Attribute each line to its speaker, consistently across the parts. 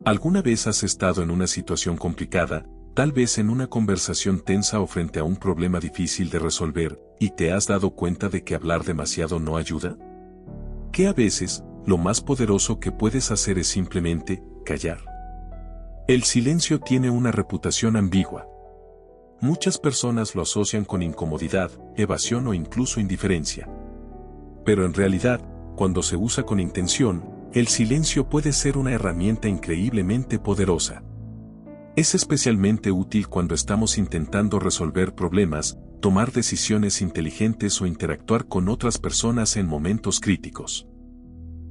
Speaker 1: ¿Alguna vez has estado en una situación complicada, tal vez en una conversación tensa o frente a un problema difícil de resolver, y te has dado cuenta de que hablar demasiado no ayuda? Que a veces, lo más poderoso que puedes hacer es simplemente callar. El silencio tiene una reputación ambigua. Muchas personas lo asocian con incomodidad, evasión o incluso indiferencia. Pero en realidad, cuando se usa con intención, el silencio puede ser una herramienta increíblemente poderosa. Es especialmente útil cuando estamos intentando resolver problemas, tomar decisiones inteligentes o interactuar con otras personas en momentos críticos.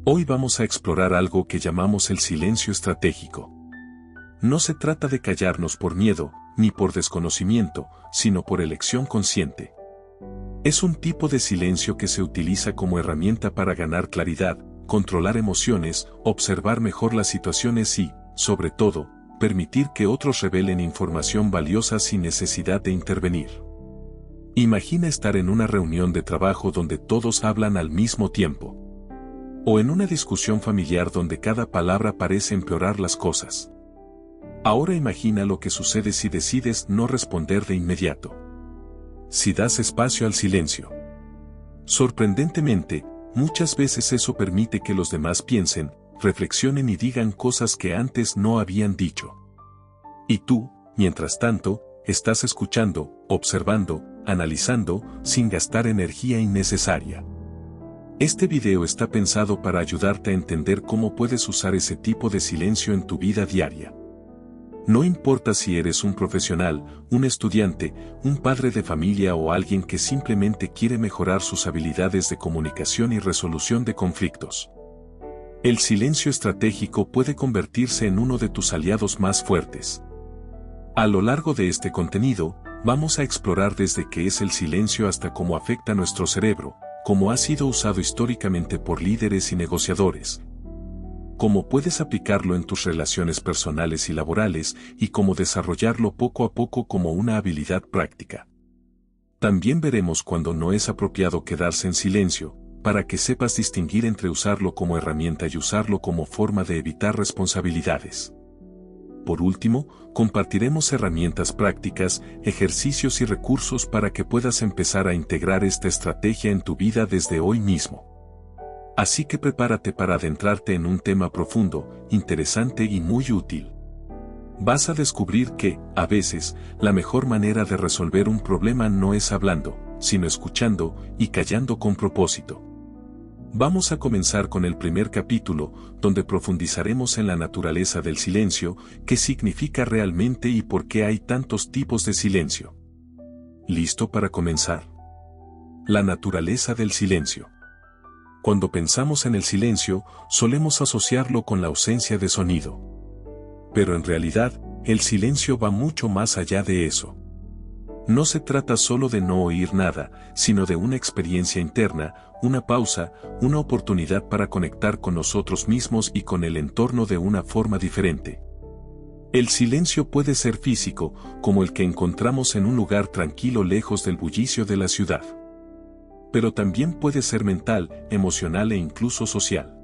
Speaker 1: Hoy vamos a explorar algo que llamamos el silencio estratégico. No se trata de callarnos por miedo, ni por desconocimiento, sino por elección consciente. Es un tipo de silencio que se utiliza como herramienta para ganar claridad, controlar emociones, observar mejor las situaciones y, sobre todo, permitir que otros revelen información valiosa sin necesidad de intervenir. Imagina estar en una reunión de trabajo donde todos hablan al mismo tiempo. O en una discusión familiar donde cada palabra parece empeorar las cosas. Ahora imagina lo que sucede si decides no responder de inmediato. Si das espacio al silencio. Sorprendentemente, muchas veces eso permite que los demás piensen, reflexionen y digan cosas que antes no habían dicho. Y tú, mientras tanto, estás escuchando, observando, analizando, sin gastar energía innecesaria. Este video está pensado para ayudarte a entender cómo puedes usar ese tipo de silencio en tu vida diaria. No importa si eres un profesional, un estudiante, un padre de familia o alguien que simplemente quiere mejorar sus habilidades de comunicación y resolución de conflictos. El silencio estratégico puede convertirse en uno de tus aliados más fuertes. A lo largo de este contenido, vamos a explorar desde qué es el silencio hasta cómo afecta nuestro cerebro, cómo ha sido usado históricamente por líderes y negociadores, cómo puedes aplicarlo en tus relaciones personales y laborales y cómo desarrollarlo poco a poco como una habilidad práctica. También veremos cuándo no es apropiado quedarse en silencio, para que sepas distinguir entre usarlo como herramienta y usarlo como forma de evitar responsabilidades. Por último, compartiremos herramientas prácticas, ejercicios y recursos para que puedas empezar a integrar esta estrategia en tu vida desde hoy mismo. Así que prepárate para adentrarte en un tema profundo, interesante y muy útil. Vas a descubrir que, a veces, la mejor manera de resolver un problema no es hablando, sino escuchando y callando con propósito. Vamos a comenzar con el primer capítulo, donde profundizaremos en la naturaleza del silencio, qué significa realmente y por qué hay tantos tipos de silencio. ¿Listo para comenzar? La naturaleza del silencio. Cuando pensamos en el silencio, solemos asociarlo con la ausencia de sonido. Pero en realidad, el silencio va mucho más allá de eso. No se trata solo de no oír nada, sino de una experiencia interna, una pausa, una oportunidad para conectar con nosotros mismos y con el entorno de una forma diferente. El silencio puede ser físico, como el que encontramos en un lugar tranquilo lejos del bullicio de la ciudad. Pero también puede ser mental, emocional e incluso social.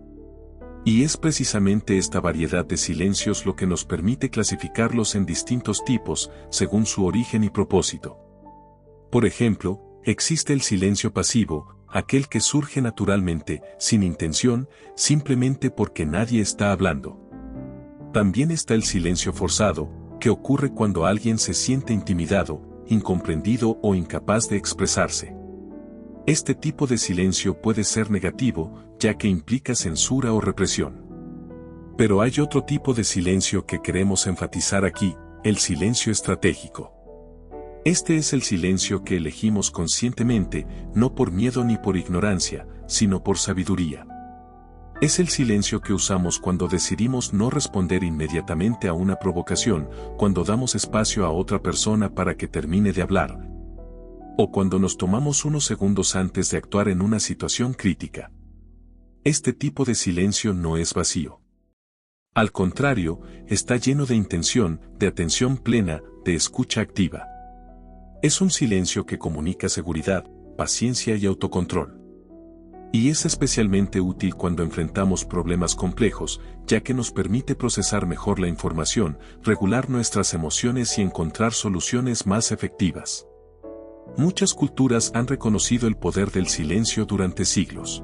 Speaker 1: Y es precisamente esta variedad de silencios lo que nos permite clasificarlos en distintos tipos, según su origen y propósito. Por ejemplo, existe el silencio pasivo, aquel que surge naturalmente, sin intención, simplemente porque nadie está hablando. También está el silencio forzado, que ocurre cuando alguien se siente intimidado, incomprendido o incapaz de expresarse. Este tipo de silencio puede ser negativo, ya que implica censura o represión. Pero hay otro tipo de silencio que queremos enfatizar aquí, el silencio estratégico. Este es el silencio que elegimos conscientemente, no por miedo ni por ignorancia, sino por sabiduría. Es el silencio que usamos cuando decidimos no responder inmediatamente a una provocación, cuando damos espacio a otra persona para que termine de hablar, o cuando nos tomamos unos segundos antes de actuar en una situación crítica. Este tipo de silencio no es vacío. Al contrario, está lleno de intención, de atención plena, de escucha activa. Es un silencio que comunica seguridad, paciencia y autocontrol. Y es especialmente útil cuando enfrentamos problemas complejos, ya que nos permite procesar mejor la información, regular nuestras emociones y encontrar soluciones más efectivas. Muchas culturas han reconocido el poder del silencio durante siglos.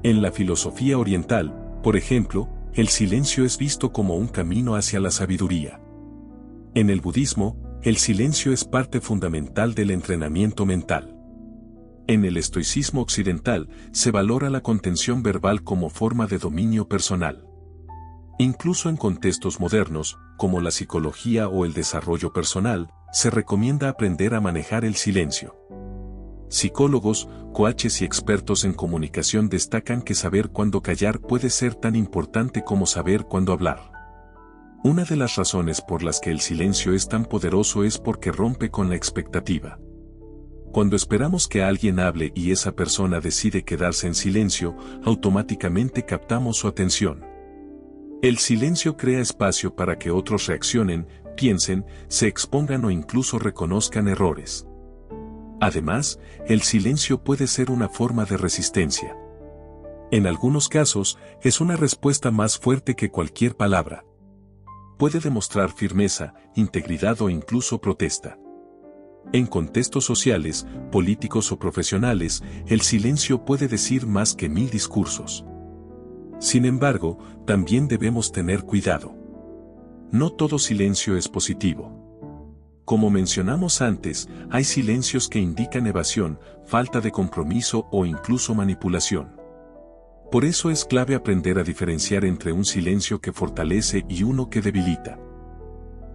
Speaker 1: En la filosofía oriental, por ejemplo, el silencio es visto como un camino hacia la sabiduría. En el budismo, el silencio es parte fundamental del entrenamiento mental. En el estoicismo occidental, se valora la contención verbal como forma de dominio personal. Incluso en contextos modernos, como la psicología o el desarrollo personal, se recomienda aprender a manejar el silencio. Psicólogos, coaches y expertos en comunicación destacan que saber cuándo callar puede ser tan importante como saber cuándo hablar. Una de las razones por las que el silencio es tan poderoso es porque rompe con la expectativa. Cuando esperamos que alguien hable y esa persona decide quedarse en silencio, automáticamente captamos su atención. El silencio crea espacio para que otros reaccionen, piensen, se expongan o incluso reconozcan errores. Además, el silencio puede ser una forma de resistencia. En algunos casos, es una respuesta más fuerte que cualquier palabra. Puede demostrar firmeza, integridad o incluso protesta. En contextos sociales, políticos o profesionales, el silencio puede decir más que 1000 discursos. Sin embargo, también debemos tener cuidado. No todo silencio es positivo. Como mencionamos antes, hay silencios que indican evasión, falta de compromiso o incluso manipulación. Por eso es clave aprender a diferenciar entre un silencio que fortalece y uno que debilita.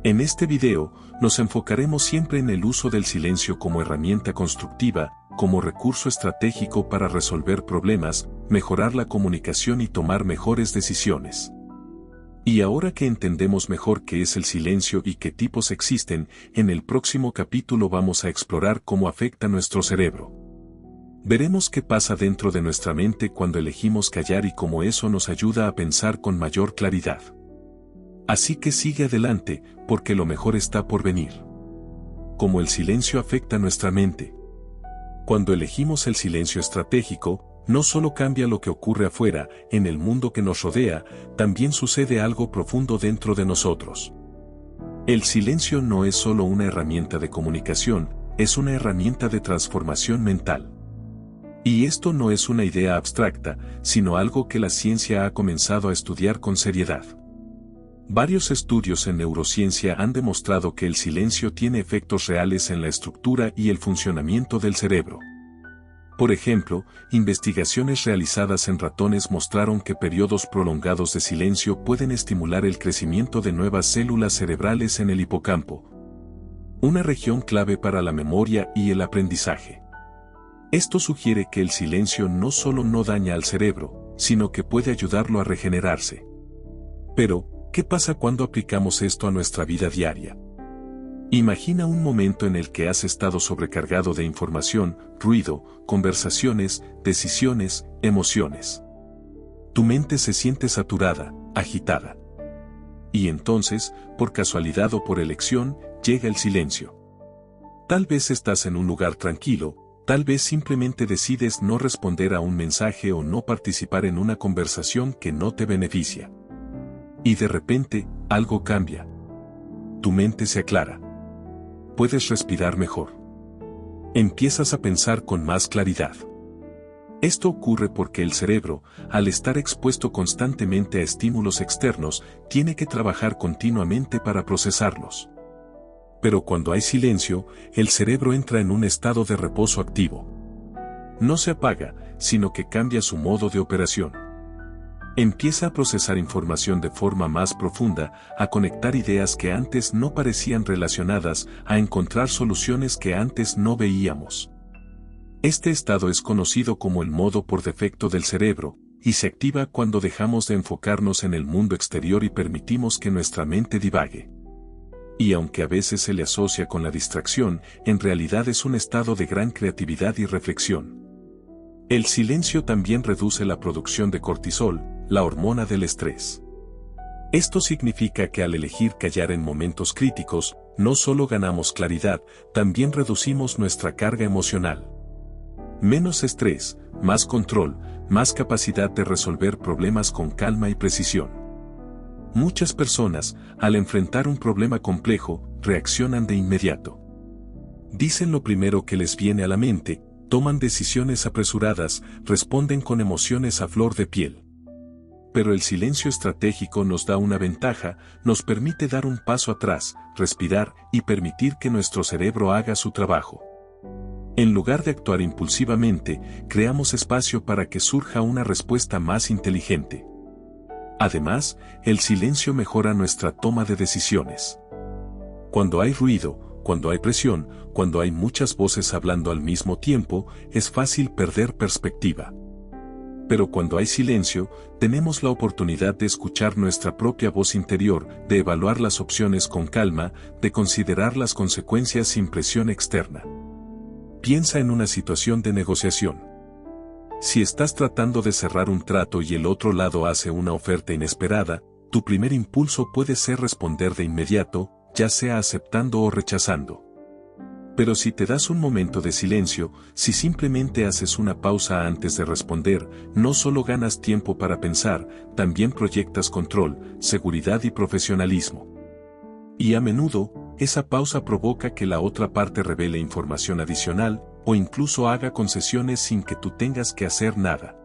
Speaker 1: En este video, nos enfocaremos siempre en el uso del silencio como herramienta constructiva, como recurso estratégico para resolver problemas, mejorar la comunicación y tomar mejores decisiones. Y ahora que entendemos mejor qué es el silencio y qué tipos existen, en el próximo capítulo vamos a explorar cómo afecta nuestro cerebro. Veremos qué pasa dentro de nuestra mente cuando elegimos callar y cómo eso nos ayuda a pensar con mayor claridad. Así que sigue adelante, porque lo mejor está por venir. Cómo el silencio afecta nuestra mente. Cuando elegimos el silencio estratégico, no solo cambia lo que ocurre afuera, en el mundo que nos rodea, también sucede algo profundo dentro de nosotros. El silencio no es solo una herramienta de comunicación, es una herramienta de transformación mental. Y esto no es una idea abstracta, sino algo que la ciencia ha comenzado a estudiar con seriedad. Varios estudios en neurociencia han demostrado que el silencio tiene efectos reales en la estructura y el funcionamiento del cerebro. Por ejemplo, investigaciones realizadas en ratones mostraron que periodos prolongados de silencio pueden estimular el crecimiento de nuevas células cerebrales en el hipocampo, una región clave para la memoria y el aprendizaje. Esto sugiere que el silencio no solo no daña al cerebro, sino que puede ayudarlo a regenerarse. Pero, ¿qué pasa cuando aplicamos esto a nuestra vida diaria? Imagina un momento en el que has estado sobrecargado de información, ruido, conversaciones, decisiones, emociones. Tu mente se siente saturada, agitada. Y entonces, por casualidad o por elección, llega el silencio. Tal vez estás en un lugar tranquilo, tal vez simplemente decides no responder a un mensaje o no participar en una conversación que no te beneficia. Y de repente, algo cambia. Tu mente se aclara. Puedes respirar mejor. Empiezas a pensar con más claridad. Esto ocurre porque el cerebro, al estar expuesto constantemente a estímulos externos, tiene que trabajar continuamente para procesarlos. Pero cuando hay silencio, el cerebro entra en un estado de reposo activo. No se apaga, sino que cambia su modo de operación. Empieza a procesar información de forma más profunda, a conectar ideas que antes no parecían relacionadas, a encontrar soluciones que antes no veíamos. Este estado es conocido como el modo por defecto del cerebro, y se activa cuando dejamos de enfocarnos en el mundo exterior y permitimos que nuestra mente divague. Y aunque a veces se le asocia con la distracción, en realidad es un estado de gran creatividad y reflexión. El silencio también reduce la producción de cortisol, la hormona del estrés. Esto significa que al elegir callar en momentos críticos, no solo ganamos claridad, también reducimos nuestra carga emocional. Menos estrés, más control, más capacidad de resolver problemas con calma y precisión. Muchas personas, al enfrentar un problema complejo, reaccionan de inmediato. Dicen lo primero que les viene a la mente, toman decisiones apresuradas, responden con emociones a flor de piel. Pero el silencio estratégico nos da una ventaja, nos permite dar un paso atrás, respirar y permitir que nuestro cerebro haga su trabajo. En lugar de actuar impulsivamente, creamos espacio para que surja una respuesta más inteligente. Además, el silencio mejora nuestra toma de decisiones. Cuando hay ruido, cuando hay presión, cuando hay muchas voces hablando al mismo tiempo, es fácil perder perspectiva. Pero cuando hay silencio, tenemos la oportunidad de escuchar nuestra propia voz interior, de evaluar las opciones con calma, de considerar las consecuencias sin presión externa. Piensa en una situación de negociación. Si estás tratando de cerrar un trato y el otro lado hace una oferta inesperada, tu primer impulso puede ser responder de inmediato, ya sea aceptando o rechazando. Pero si te das un momento de silencio, si simplemente haces una pausa antes de responder, no solo ganas tiempo para pensar, también proyectas control, seguridad y profesionalismo. Y a menudo, esa pausa provoca que la otra parte revele información adicional, o incluso haga concesiones sin que tú tengas que hacer nada.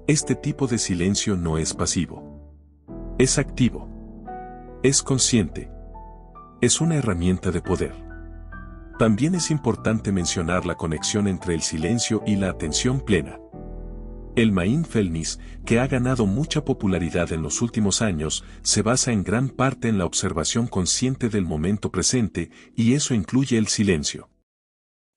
Speaker 1: Este tipo de silencio no es pasivo. Es activo. Es consciente. Es una herramienta de poder. También es importante mencionar la conexión entre el silencio y la atención plena. El mindfulness, que ha ganado mucha popularidad en los últimos años, se basa en gran parte en la observación consciente del momento presente, y eso incluye el silencio.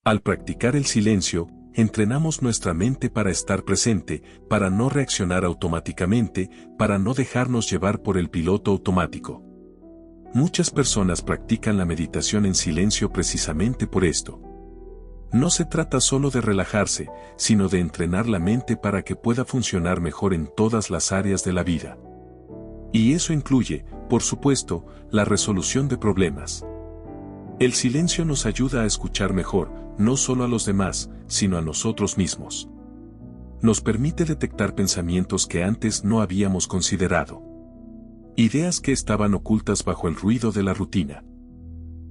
Speaker 1: Al practicar el silencio, entrenamos nuestra mente para estar presente, para no reaccionar automáticamente, para no dejarnos llevar por el piloto automático. Muchas personas practican la meditación en silencio precisamente por esto. No se trata solo de relajarse, sino de entrenar la mente para que pueda funcionar mejor en todas las áreas de la vida. Y eso incluye, por supuesto, la resolución de problemas. El silencio nos ayuda a escuchar mejor, no solo a los demás, sino a nosotros mismos. Nos permite detectar pensamientos que antes no habíamos considerado. Ideas que estaban ocultas bajo el ruido de la rutina.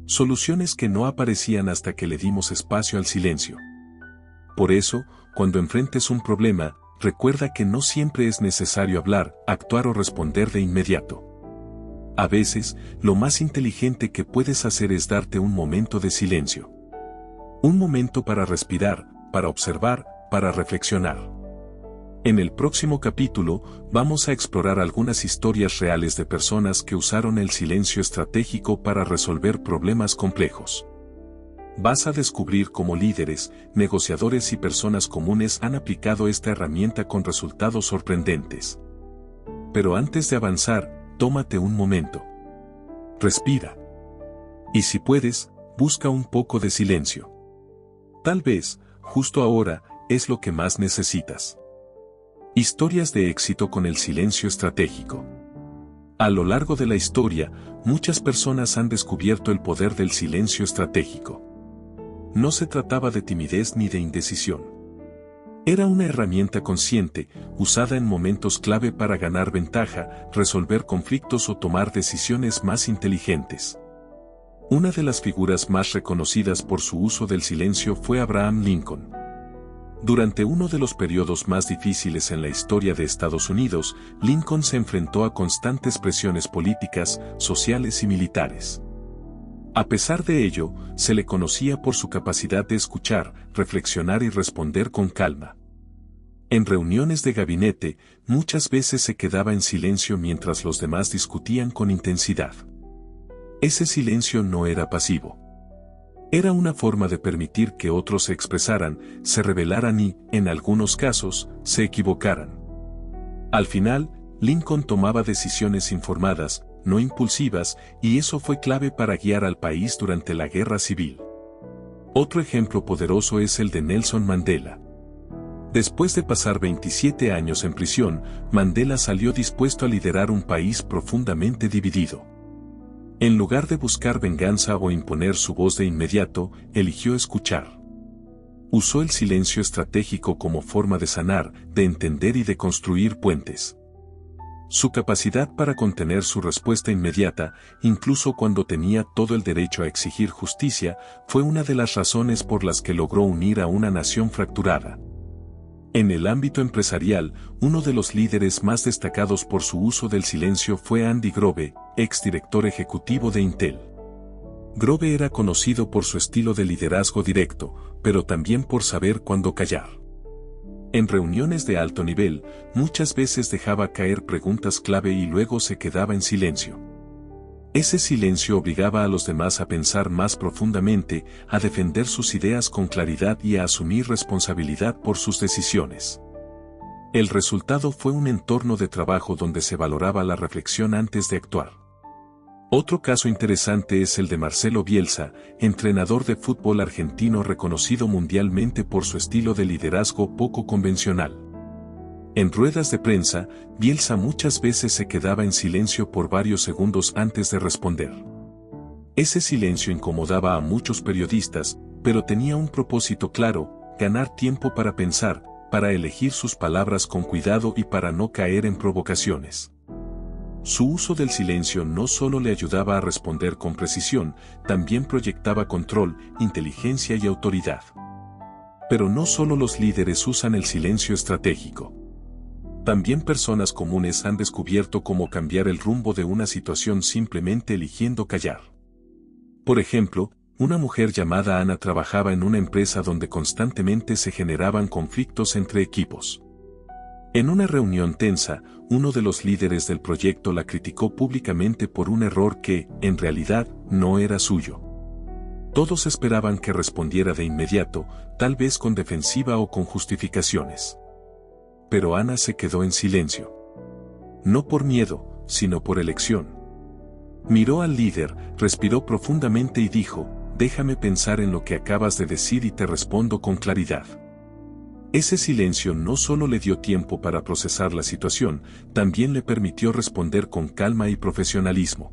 Speaker 1: Soluciones que no aparecían hasta que le dimos espacio al silencio. Por eso, cuando enfrentes un problema, recuerda que no siempre es necesario hablar, actuar o responder de inmediato. A veces, lo más inteligente que puedes hacer es darte un momento de silencio. Un momento para respirar, para observar, para reflexionar. En el próximo capítulo, vamos a explorar algunas historias reales de personas que usaron el silencio estratégico para resolver problemas complejos. Vas a descubrir cómo líderes, negociadores y personas comunes han aplicado esta herramienta con resultados sorprendentes. Pero antes de avanzar, tómate un momento. Respira. Y si puedes, busca un poco de silencio. Tal vez, justo ahora, es lo que más necesitas. Historias de éxito con el silencio estratégico. A lo largo de la historia, muchas personas han descubierto el poder del silencio estratégico. No se trataba de timidez ni de indecisión. Era una herramienta consciente, usada en momentos clave para ganar ventaja, resolver conflictos o tomar decisiones más inteligentes. Una de las figuras más reconocidas por su uso del silencio fue Abraham Lincoln. Durante uno de los periodos más difíciles en la historia de Estados Unidos, Lincoln se enfrentó a constantes presiones políticas, sociales y militares. A pesar de ello, se le conocía por su capacidad de escuchar, reflexionar y responder con calma. En reuniones de gabinete, muchas veces se quedaba en silencio mientras los demás discutían con intensidad. Ese silencio no era pasivo. Era una forma de permitir que otros se expresaran, se rebelaran y, en algunos casos, se equivocaran. Al final, Lincoln tomaba decisiones informadas, no impulsivas, y eso fue clave para guiar al país durante la Guerra Civil. Otro ejemplo poderoso es el de Nelson Mandela. Después de pasar 27 años en prisión, Mandela salió dispuesto a liderar un país profundamente dividido. En lugar de buscar venganza o imponer su voz de inmediato, eligió escuchar. Usó el silencio estratégico como forma de sanar, de entender y de construir puentes. Su capacidad para contener su respuesta inmediata, incluso cuando tenía todo el derecho a exigir justicia, fue una de las razones por las que logró unir a una nación fracturada. En el ámbito empresarial, uno de los líderes más destacados por su uso del silencio fue Andy Grove, exdirector ejecutivo de Intel. Grove era conocido por su estilo de liderazgo directo, pero también por saber cuándo callar. En reuniones de alto nivel, muchas veces dejaba caer preguntas clave y luego se quedaba en silencio. Ese silencio obligaba a los demás a pensar más profundamente, a defender sus ideas con claridad y a asumir responsabilidad por sus decisiones. El resultado fue un entorno de trabajo donde se valoraba la reflexión antes de actuar. Otro caso interesante es el de Marcelo Bielsa, entrenador de fútbol argentino reconocido mundialmente por su estilo de liderazgo poco convencional. En ruedas de prensa, Bielsa muchas veces se quedaba en silencio por varios segundos antes de responder. Ese silencio incomodaba a muchos periodistas, pero tenía un propósito claro: ganar tiempo para pensar, para elegir sus palabras con cuidado y para no caer en provocaciones. Su uso del silencio no solo le ayudaba a responder con precisión, también proyectaba control, inteligencia y autoridad. Pero no solo los líderes usan el silencio estratégico. También personas comunes han descubierto cómo cambiar el rumbo de una situación simplemente eligiendo callar. Por ejemplo, una mujer llamada Ana trabajaba en una empresa donde constantemente se generaban conflictos entre equipos. En una reunión tensa, uno de los líderes del proyecto la criticó públicamente por un error que, en realidad, no era suyo. Todos esperaban que respondiera de inmediato, tal vez con defensiva o con justificaciones. Pero Ana se quedó en silencio. No por miedo, sino por elección. Miró al líder, respiró profundamente y dijo: «Déjame pensar en lo que acabas de decir y te respondo con claridad». Ese silencio no solo le dio tiempo para procesar la situación, también le permitió responder con calma y profesionalismo.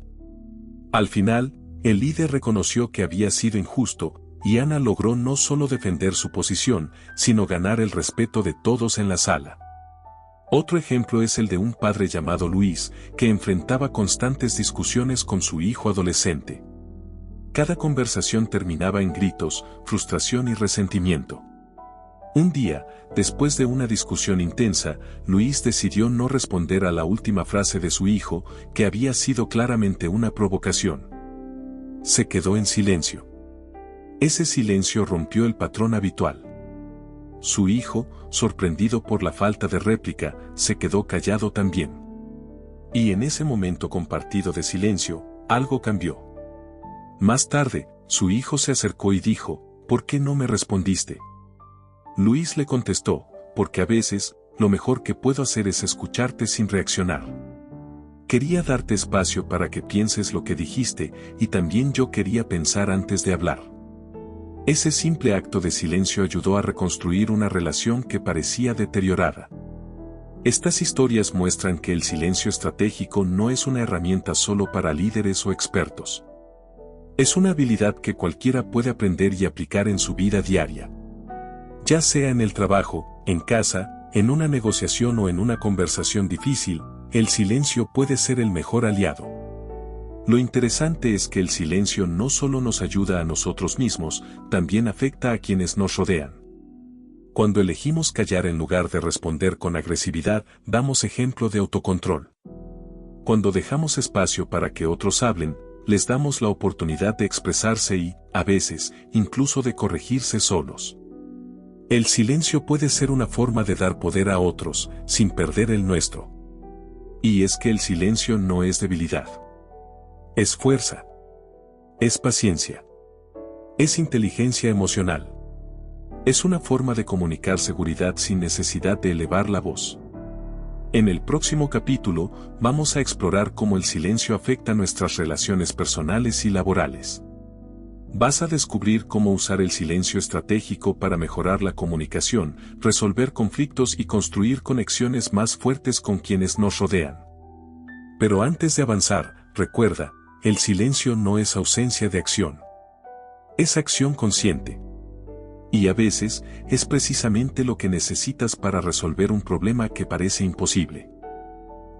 Speaker 1: Al final, el líder reconoció que había sido injusto, y Ana logró no solo defender su posición, sino ganar el respeto de todos en la sala. Otro ejemplo es el de un padre llamado Luis, que enfrentaba constantes discusiones con su hijo adolescente. Cada conversación terminaba en gritos, frustración y resentimiento. Un día, después de una discusión intensa, Luis decidió no responder a la última frase de su hijo, que había sido claramente una provocación. Se quedó en silencio. Ese silencio rompió el patrón habitual. Su hijo, sorprendido por la falta de réplica, se quedó callado también. Y en ese momento compartido de silencio, algo cambió. Más tarde, su hijo se acercó y dijo: «¿Por qué no me respondiste?». Luis le contestó: «Porque a veces, lo mejor que puedo hacer es escucharte sin reaccionar. Quería darte espacio para que pienses lo que dijiste, y también yo quería pensar antes de hablar». Ese simple acto de silencio ayudó a reconstruir una relación que parecía deteriorada. Estas historias muestran que el silencio estratégico no es una herramienta solo para líderes o expertos. Es una habilidad que cualquiera puede aprender y aplicar en su vida diaria. Ya sea en el trabajo, en casa, en una negociación o en una conversación difícil, el silencio puede ser el mejor aliado. Lo interesante es que el silencio no solo nos ayuda a nosotros mismos, también afecta a quienes nos rodean. Cuando elegimos callar en lugar de responder con agresividad, damos ejemplo de autocontrol. Cuando dejamos espacio para que otros hablen, les damos la oportunidad de expresarse y, a veces, incluso de corregirse solos. El silencio puede ser una forma de dar poder a otros, sin perder el nuestro. Y es que el silencio no es debilidad. Es fuerza. Es paciencia. Es inteligencia emocional. Es una forma de comunicar seguridad sin necesidad de elevar la voz. En el próximo capítulo, vamos a explorar cómo el silencio afecta nuestras relaciones personales y laborales. Vas a descubrir cómo usar el silencio estratégico para mejorar la comunicación, resolver conflictos y construir conexiones más fuertes con quienes nos rodean. Pero antes de avanzar, recuerda, el silencio no es ausencia de acción. Es acción consciente. Y a veces, es precisamente lo que necesitas para resolver un problema que parece imposible.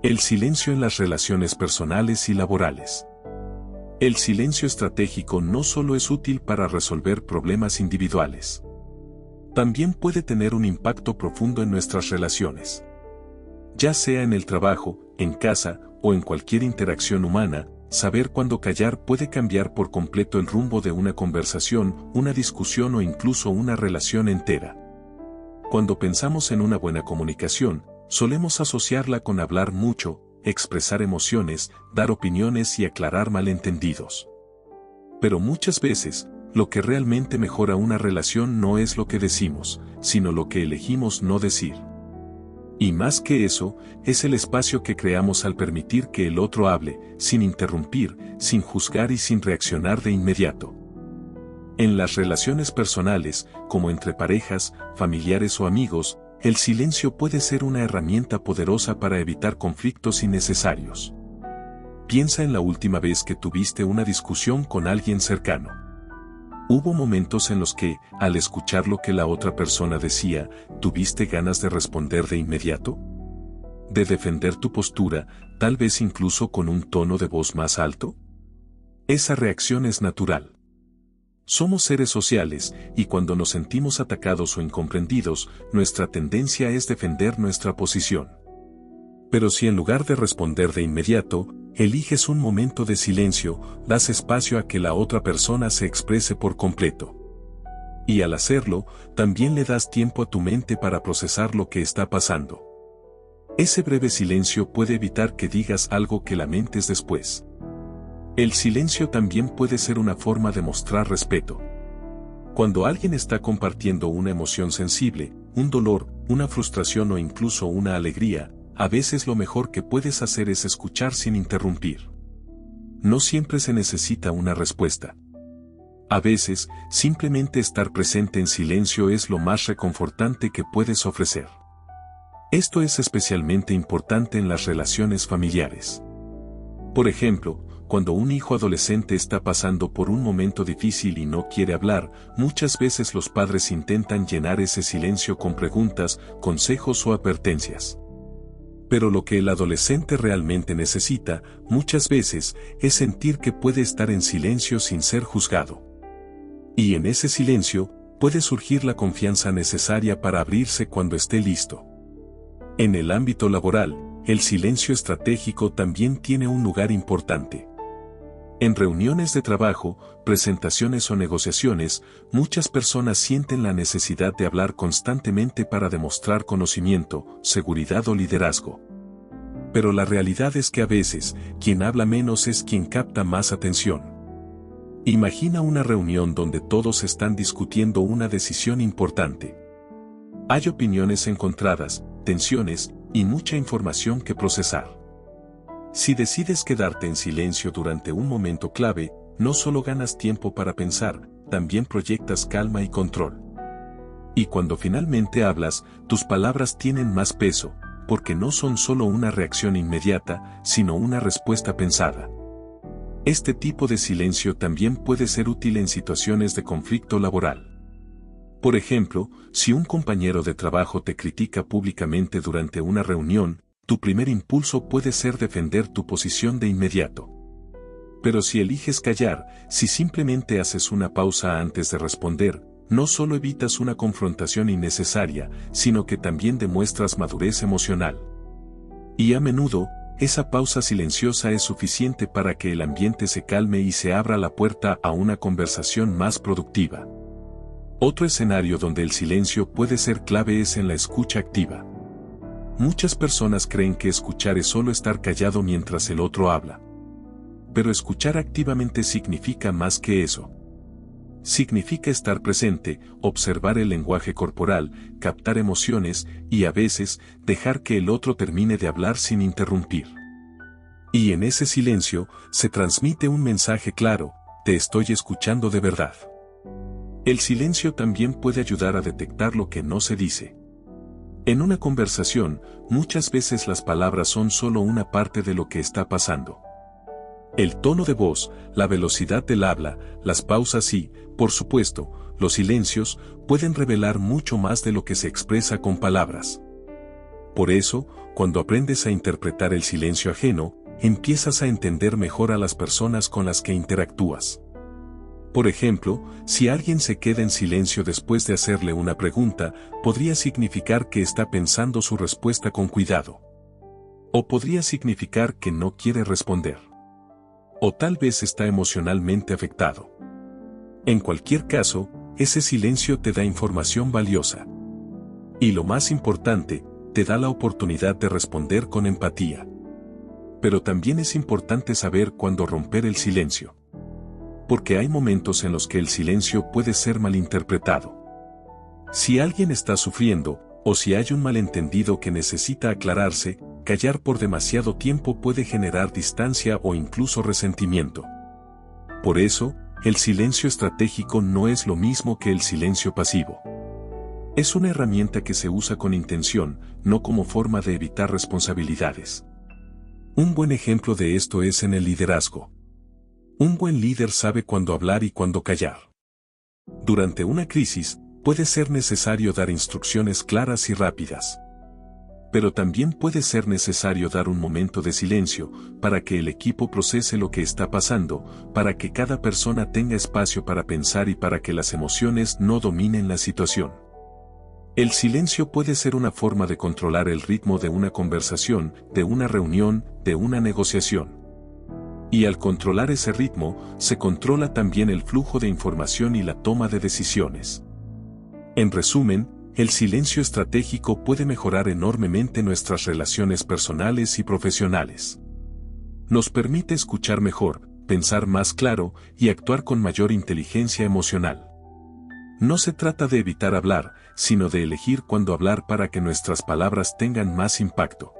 Speaker 1: El silencio en las relaciones personales y laborales. El silencio estratégico no solo es útil para resolver problemas individuales. También puede tener un impacto profundo en nuestras relaciones. Ya sea en el trabajo, en casa, o en cualquier interacción humana, saber cuándo callar puede cambiar por completo el rumbo de una conversación, una discusión o incluso una relación entera. Cuando pensamos en una buena comunicación, solemos asociarla con hablar mucho, expresar emociones, dar opiniones y aclarar malentendidos. Pero muchas veces, lo que realmente mejora una relación no es lo que decimos, sino lo que elegimos no decir. Y más que eso, es el espacio que creamos al permitir que el otro hable, sin interrumpir, sin juzgar y sin reaccionar de inmediato. En las relaciones personales, como entre parejas, familiares o amigos, el silencio puede ser una herramienta poderosa para evitar conflictos innecesarios. Piensa en la última vez que tuviste una discusión con alguien cercano. ¿Hubo momentos en los que, al escuchar lo que la otra persona decía, tuviste ganas de responder de inmediato? ¿De defender tu postura, tal vez incluso con un tono de voz más alto? Esa reacción es natural. Somos seres sociales, y cuando nos sentimos atacados o incomprendidos, nuestra tendencia es defender nuestra posición. Pero si en lugar de responder de inmediato, eliges un momento de silencio, das espacio a que la otra persona se exprese por completo. Y al hacerlo, también le das tiempo a tu mente para procesar lo que está pasando. Ese breve silencio puede evitar que digas algo que lamentes después. El silencio también puede ser una forma de mostrar respeto. Cuando alguien está compartiendo una emoción sensible, un dolor, una frustración o incluso una alegría, a veces lo mejor que puedes hacer es escuchar sin interrumpir. No siempre se necesita una respuesta. A veces, simplemente estar presente en silencio es lo más reconfortante que puedes ofrecer. Esto es especialmente importante en las relaciones familiares. Por ejemplo, cuando un hijo adolescente está pasando por un momento difícil y no quiere hablar, muchas veces los padres intentan llenar ese silencio con preguntas, consejos o advertencias. Pero lo que el adolescente realmente necesita, muchas veces, es sentir que puede estar en silencio sin ser juzgado. Y en ese silencio, puede surgir la confianza necesaria para abrirse cuando esté listo. En el ámbito laboral, el silencio estratégico también tiene un lugar importante. En reuniones de trabajo, presentaciones o negociaciones, muchas personas sienten la necesidad de hablar constantemente para demostrar conocimiento, seguridad o liderazgo. Pero la realidad es que a veces, quien habla menos es quien capta más atención. Imagina una reunión donde todos están discutiendo una decisión importante. Hay opiniones encontradas, tensiones, y mucha información que procesar. Si decides quedarte en silencio durante un momento clave, no solo ganas tiempo para pensar, también proyectas calma y control. Y cuando finalmente hablas, tus palabras tienen más peso, porque no son solo una reacción inmediata, sino una respuesta pensada. Este tipo de silencio también puede ser útil en situaciones de conflicto laboral. Por ejemplo, si un compañero de trabajo te critica públicamente durante una reunión, tu primer impulso puede ser defender tu posición de inmediato. Pero si eliges callar, si simplemente haces una pausa antes de responder, no solo evitas una confrontación innecesaria, sino que también demuestras madurez emocional. Y a menudo, esa pausa silenciosa es suficiente para que el ambiente se calme y se abra la puerta a una conversación más productiva. Otro escenario donde el silencio puede ser clave es en la escucha activa. Muchas personas creen que escuchar es solo estar callado mientras el otro habla. Pero escuchar activamente significa más que eso. Significa estar presente, observar el lenguaje corporal, captar emociones y a veces dejar que el otro termine de hablar sin interrumpir. Y en ese silencio se transmite un mensaje claro: te estoy escuchando de verdad. El silencio también puede ayudar a detectar lo que no se dice. En una conversación, muchas veces las palabras son solo una parte de lo que está pasando. El tono de voz, la velocidad del habla, las pausas y, por supuesto, los silencios, pueden revelar mucho más de lo que se expresa con palabras. Por eso, cuando aprendes a interpretar el silencio ajeno, empiezas a entender mejor a las personas con las que interactúas. Por ejemplo, si alguien se queda en silencio después de hacerle una pregunta, podría significar que está pensando su respuesta con cuidado. O podría significar que no quiere responder. O tal vez está emocionalmente afectado. En cualquier caso, ese silencio te da información valiosa. Y lo más importante, te da la oportunidad de responder con empatía. Pero también es importante saber cuándo romper el silencio. Porque hay momentos en los que el silencio puede ser malinterpretado. Si alguien está sufriendo, o si hay un malentendido que necesita aclararse, callar por demasiado tiempo puede generar distancia o incluso resentimiento. Por eso, el silencio estratégico no es lo mismo que el silencio pasivo. Es una herramienta que se usa con intención, no como forma de evitar responsabilidades. Un buen ejemplo de esto es en el liderazgo. Un buen líder sabe cuándo hablar y cuándo callar. Durante una crisis, puede ser necesario dar instrucciones claras y rápidas. Pero también puede ser necesario dar un momento de silencio, para que el equipo procese lo que está pasando, para que cada persona tenga espacio para pensar y para que las emociones no dominen la situación. El silencio puede ser una forma de controlar el ritmo de una conversación, de una reunión, de una negociación. Y al controlar ese ritmo, se controla también el flujo de información y la toma de decisiones. En resumen, el silencio estratégico puede mejorar enormemente nuestras relaciones personales y profesionales. Nos permite escuchar mejor, pensar más claro y actuar con mayor inteligencia emocional. No se trata de evitar hablar, sino de elegir cuándo hablar para que nuestras palabras tengan más impacto.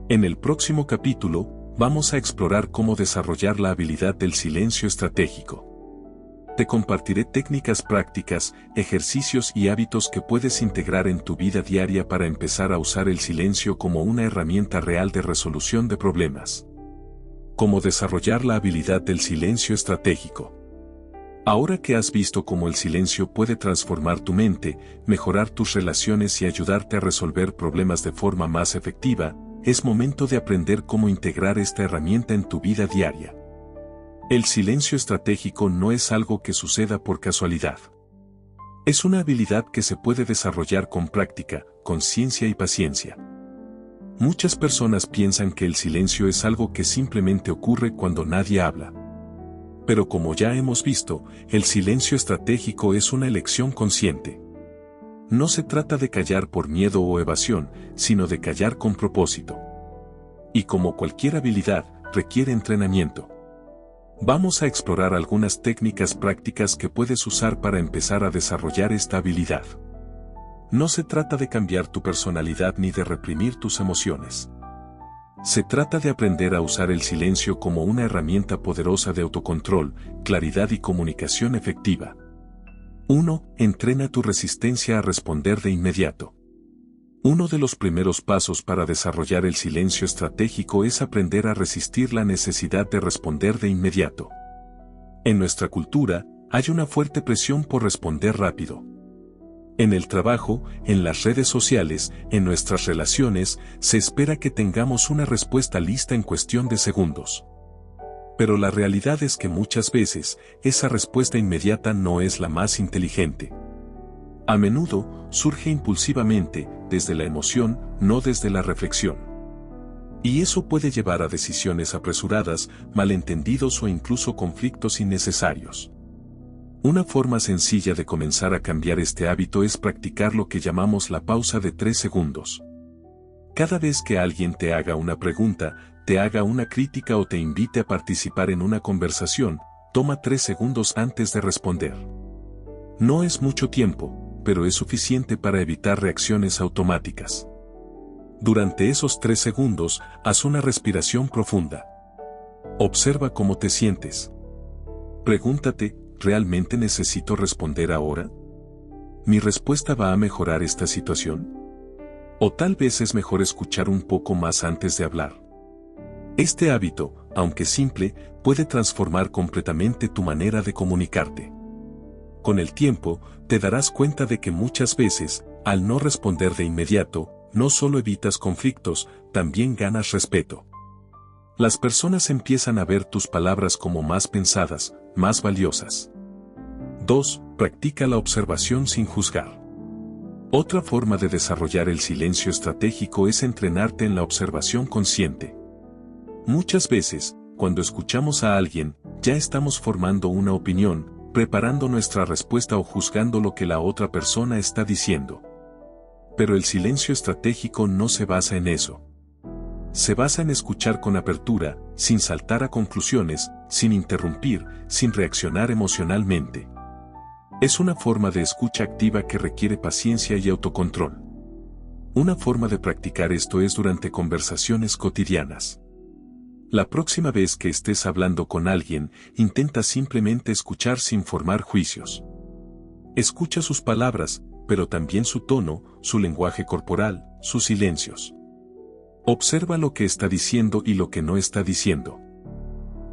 Speaker 1: En el próximo capítulo, vamos a explorar cómo desarrollar la habilidad del silencio estratégico. Te compartiré técnicas prácticas, ejercicios y hábitos que puedes integrar en tu vida diaria para empezar a usar el silencio como una herramienta real de resolución de problemas. Cómo desarrollar la habilidad del silencio estratégico. Ahora que has visto cómo el silencio puede transformar tu mente, mejorar tus relaciones y ayudarte a resolver problemas de forma más efectiva, es momento de aprender cómo integrar esta herramienta en tu vida diaria. El silencio estratégico no es algo que suceda por casualidad. Es una habilidad que se puede desarrollar con práctica, conciencia y paciencia. Muchas personas piensan que el silencio es algo que simplemente ocurre cuando nadie habla. Pero como ya hemos visto, el silencio estratégico es una elección consciente. No se trata de callar por miedo o evasión, sino de callar con propósito. Y como cualquier habilidad, requiere entrenamiento. Vamos a explorar algunas técnicas prácticas que puedes usar para empezar a desarrollar esta habilidad. No se trata de cambiar tu personalidad ni de reprimir tus emociones. Se trata de aprender a usar el silencio como una herramienta poderosa de autocontrol, claridad y comunicación efectiva. 1. Entrena tu resistencia a responder de inmediato. Uno de los primeros pasos para desarrollar el silencio estratégico es aprender a resistir la necesidad de responder de inmediato. En nuestra cultura, hay una fuerte presión por responder rápido. En el trabajo, en las redes sociales, en nuestras relaciones, se espera que tengamos una respuesta lista en cuestión de segundos. Pero la realidad es que muchas veces, esa respuesta inmediata no es la más inteligente. A menudo, surge impulsivamente, desde la emoción, no desde la reflexión. Y eso puede llevar a decisiones apresuradas, malentendidos o incluso conflictos innecesarios. Una forma sencilla de comenzar a cambiar este hábito es practicar lo que llamamos la pausa de 3 segundos. Cada vez que alguien te haga una pregunta, te haga una crítica o te invite a participar en una conversación, toma 3 segundos antes de responder. No es mucho tiempo, pero es suficiente para evitar reacciones automáticas. Durante esos 3 segundos, haz una respiración profunda. Observa cómo te sientes. Pregúntate, ¿realmente necesito responder ahora? ¿Mi respuesta va a mejorar esta situación? O tal vez es mejor escuchar un poco más antes de hablar. Este hábito, aunque simple, puede transformar completamente tu manera de comunicarte. Con el tiempo, te darás cuenta de que muchas veces, al no responder de inmediato, no solo evitas conflictos, también ganas respeto. Las personas empiezan a ver tus palabras como más pensadas, más valiosas. 2. Practica la observación sin juzgar. Otra forma de desarrollar el silencio estratégico es entrenarte en la observación consciente. Muchas veces, cuando escuchamos a alguien, ya estamos formando una opinión, preparando nuestra respuesta o juzgando lo que la otra persona está diciendo. Pero el silencio estratégico no se basa en eso. Se basa en escuchar con apertura, sin saltar a conclusiones, sin interrumpir, sin reaccionar emocionalmente. Es una forma de escucha activa que requiere paciencia y autocontrol. Una forma de practicar esto es durante conversaciones cotidianas. La próxima vez que estés hablando con alguien, intenta simplemente escuchar sin formar juicios. Escucha sus palabras, pero también su tono, su lenguaje corporal, sus silencios. Observa lo que está diciendo y lo que no está diciendo.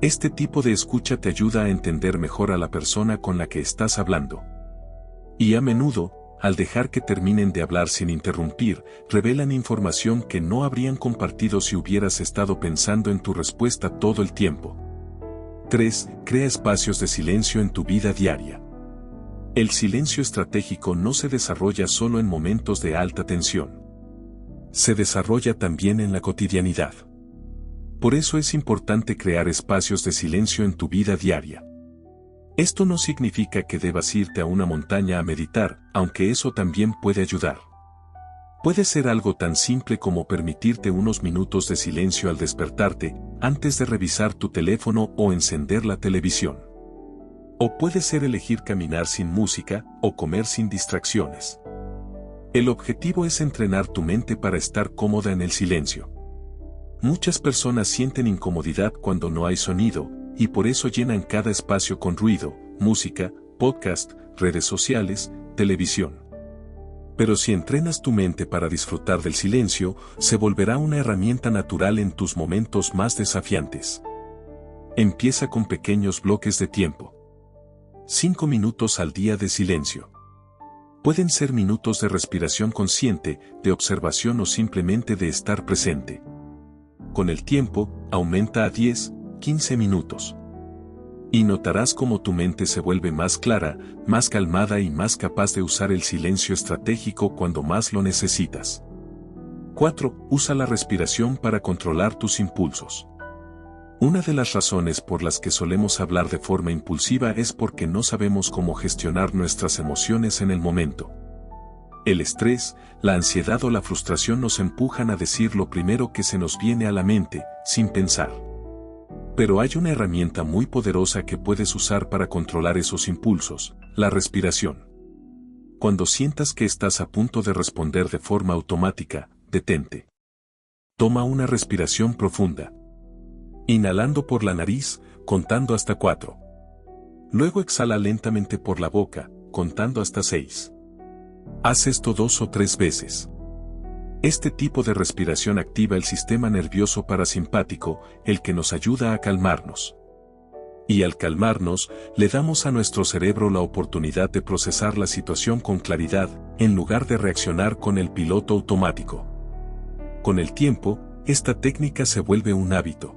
Speaker 1: Este tipo de escucha te ayuda a entender mejor a la persona con la que estás hablando. Y a menudo, al dejar que terminen de hablar sin interrumpir, revelan información que no habrían compartido si hubieras estado pensando en tu respuesta todo el tiempo. 3. Crea espacios de silencio en tu vida diaria. El silencio estratégico no se desarrolla solo en momentos de alta tensión. Se desarrolla también en la cotidianidad. Por eso es importante crear espacios de silencio en tu vida diaria. Esto no significa que debas irte a una montaña a meditar, aunque eso también puede ayudar. Puede ser algo tan simple como permitirte unos minutos de silencio al despertarte, antes de revisar tu teléfono o encender la televisión. O puede ser elegir caminar sin música o comer sin distracciones. El objetivo es entrenar tu mente para estar cómoda en el silencio. Muchas personas sienten incomodidad cuando no hay sonido, y por eso llenan cada espacio con ruido, música, podcast, redes sociales, televisión. Pero si entrenas tu mente para disfrutar del silencio, se volverá una herramienta natural en tus momentos más desafiantes. Empieza con pequeños bloques de tiempo. 5 minutos al día de silencio. Pueden ser minutos de respiración consciente, de observación o simplemente de estar presente. Con el tiempo, aumenta a 10, 15 minutos. Y notarás cómo tu mente se vuelve más clara, más calmada y más capaz de usar el silencio estratégico cuando más lo necesitas. 4. Usa la respiración para controlar tus impulsos. Una de las razones por las que solemos hablar de forma impulsiva es porque no sabemos cómo gestionar nuestras emociones en el momento. El estrés, la ansiedad o la frustración nos empujan a decir lo primero que se nos viene a la mente, sin pensar. Pero hay una herramienta muy poderosa que puedes usar para controlar esos impulsos, la respiración. Cuando sientas que estás a punto de responder de forma automática, detente. Toma una respiración profunda. Inhalando por la nariz, contando hasta 4. Luego exhala lentamente por la boca, contando hasta 6. Haz esto 2 o 3 veces. Este tipo de respiración activa el sistema nervioso parasimpático, el que nos ayuda a calmarnos. Y al calmarnos, le damos a nuestro cerebro la oportunidad de procesar la situación con claridad, en lugar de reaccionar con el piloto automático. Con el tiempo, esta técnica se vuelve un hábito.